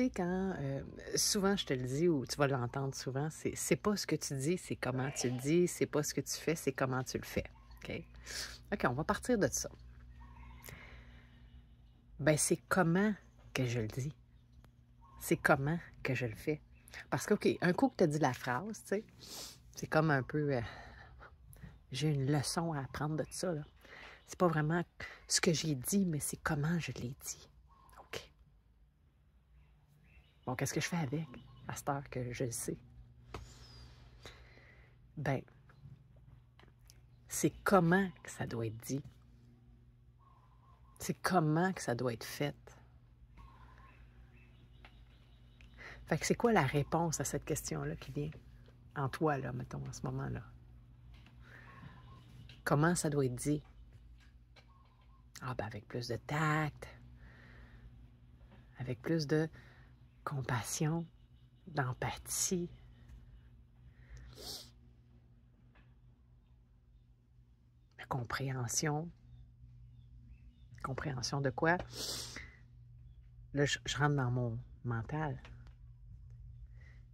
sais, quand souvent je te le dis ou tu vas l'entendre souvent, c'est pas ce que tu dis, c'est comment tu le dis, c'est pas ce que tu fais, c'est comment tu le fais. OK? OK, on va partir de ça. Ben, c'est comment que je le dis. C'est comment que je le fais. Parce que, OK, un coup que tu as dit la phrase, tu sais, c'est comme un peu. J'ai une leçon à apprendre de ça, là. C'est pas vraiment ce que j'ai dit, mais c'est comment je l'ai dit. OK. Bon, qu'est-ce que je fais avec à cette heure que je le sais? Ben, c'est comment que ça doit être dit. C'est comment que ça doit être fait. Fait que c'est quoi la réponse à cette question-là qui vient en toi, là, mettons, en ce moment-là? Comment ça doit être dit? Ah, ben avec plus de tact, avec plus de compassion, d'empathie. De compréhension. Compréhension de quoi? Là, je rentre dans mon mental.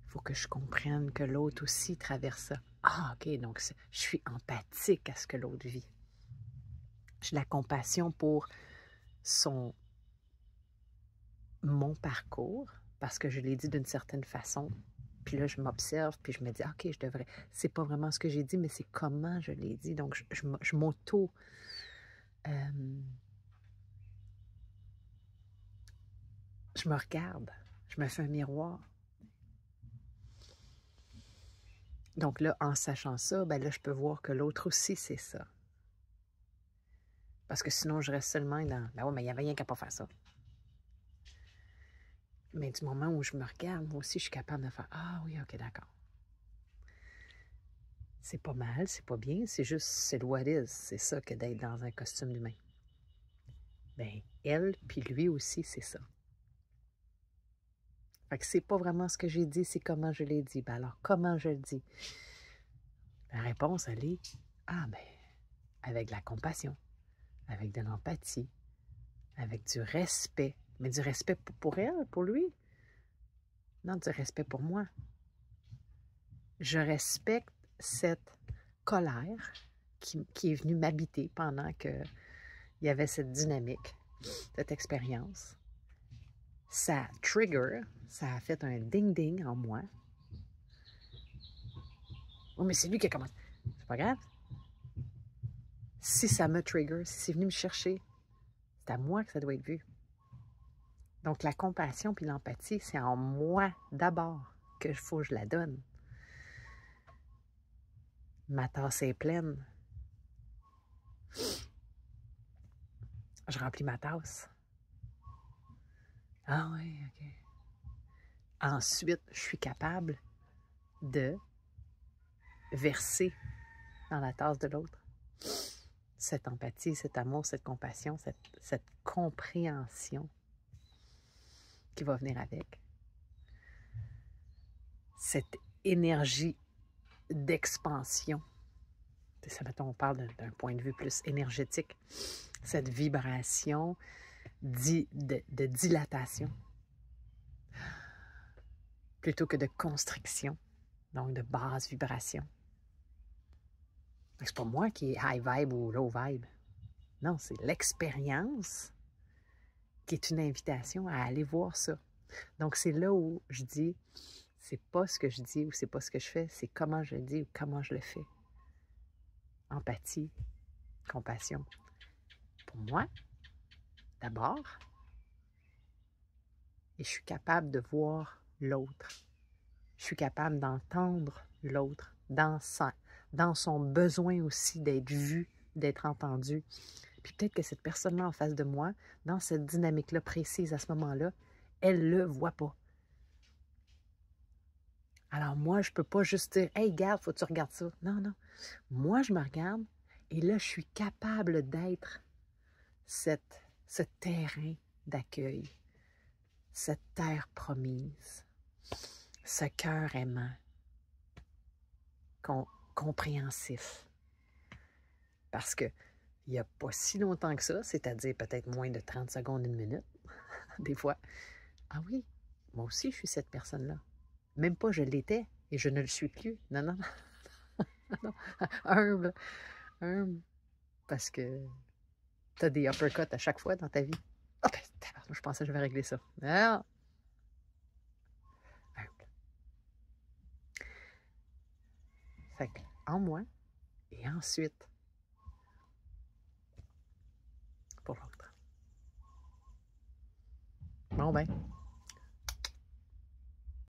Il faut que je comprenne que l'autre aussi traverse ça. Ah, OK, donc je suis empathique à ce que l'autre vit. J'ai de la compassion pour mon parcours, parce que je l'ai dit d'une certaine façon. Puis là, je m'observe, puis je me dis, OK, je devrais... C'est pas vraiment ce que j'ai dit, mais c'est comment je l'ai dit. Donc, je m'auto... je me regarde. Je me fais un miroir. Donc là, en sachant ça, ben là, je peux voir que l'autre aussi, c'est ça. Parce que sinon, je reste seulement dans, ben ouais, mais il n'y avait rien qu'à pas faire ça. Mais du moment où je me regarde, moi aussi, je suis capable de faire, ah oui, OK, d'accord. C'est pas mal, c'est pas bien, c'est juste, c'est le what is. C'est ça que d'être dans un costume d'humain. Ben, elle, puis lui aussi, c'est ça. Fait que c'est pas vraiment ce que j'ai dit, c'est comment je l'ai dit. Ben alors, comment je le dis? La réponse, elle est, ah ben, avec de la compassion, avec de l'empathie, avec du respect. Mais du respect pour elle, pour lui. Non, du respect pour moi. Je respecte cette colère qui est venue m'habiter pendant qu'il y avait cette dynamique, cette expérience. Ça trigger, ça a fait un ding-ding en moi. Oh, mais c'est lui qui a commencé. C'est pas grave. Si ça me trigger, si c'est venu me chercher, c'est à moi que ça doit être vu. Donc, la compassion puis l'empathie, c'est en moi d'abord qu'il faut que je la donne. Ma tasse est pleine. Je remplis ma tasse. Ah oui, OK. Ensuite, je suis capable de verser dans la tasse de l'autre cette empathie, cet amour, cette compassion, cette compréhension qui va venir avec. Cette énergie d'expansion. Ça, mettons, on parle d'un point de vue plus énergétique. Cette vibration de dilatation plutôt que de constriction, donc de basse vibration. C'est pas moi qui est high vibe ou low vibe. Non, c'est l'expérience qui est une invitation à aller voir ça. Donc, c'est là où je dis, c'est pas ce que je dis ou c'est pas ce que je fais, c'est comment je le dis ou comment je le fais. Empathie, compassion. Pour moi, d'abord, et je suis capable de voir l'autre. Je suis capable d'entendre l'autre dans son besoin aussi d'être vu, d'être entendu. Puis peut-être que cette personne-là en face de moi, dans cette dynamique-là précise à ce moment-là, elle ne le voit pas. Alors moi, je ne peux pas juste dire « Hey, regarde, faut que tu regardes ça. » Non, non. Moi, je me regarde et là, je suis capable d'être ce terrain d'accueil, cette terre promise, ce cœur aimant, compréhensif. Parce que il n'y a pas si longtemps que ça, c'est-à-dire peut-être moins de 30 secondes, une minute, des fois. Ah oui, Moi aussi, je suis cette personne-là. Même pas je l'étais et je ne le suis plus. Non, non, non. Humble, humble. Parce que tu as des uppercuts à chaque fois dans ta vie. Oh, ben, je pensais que je vais régler ça. Non. Humble. Fait que, en moi, et ensuite, pour l'autre. Bon ben,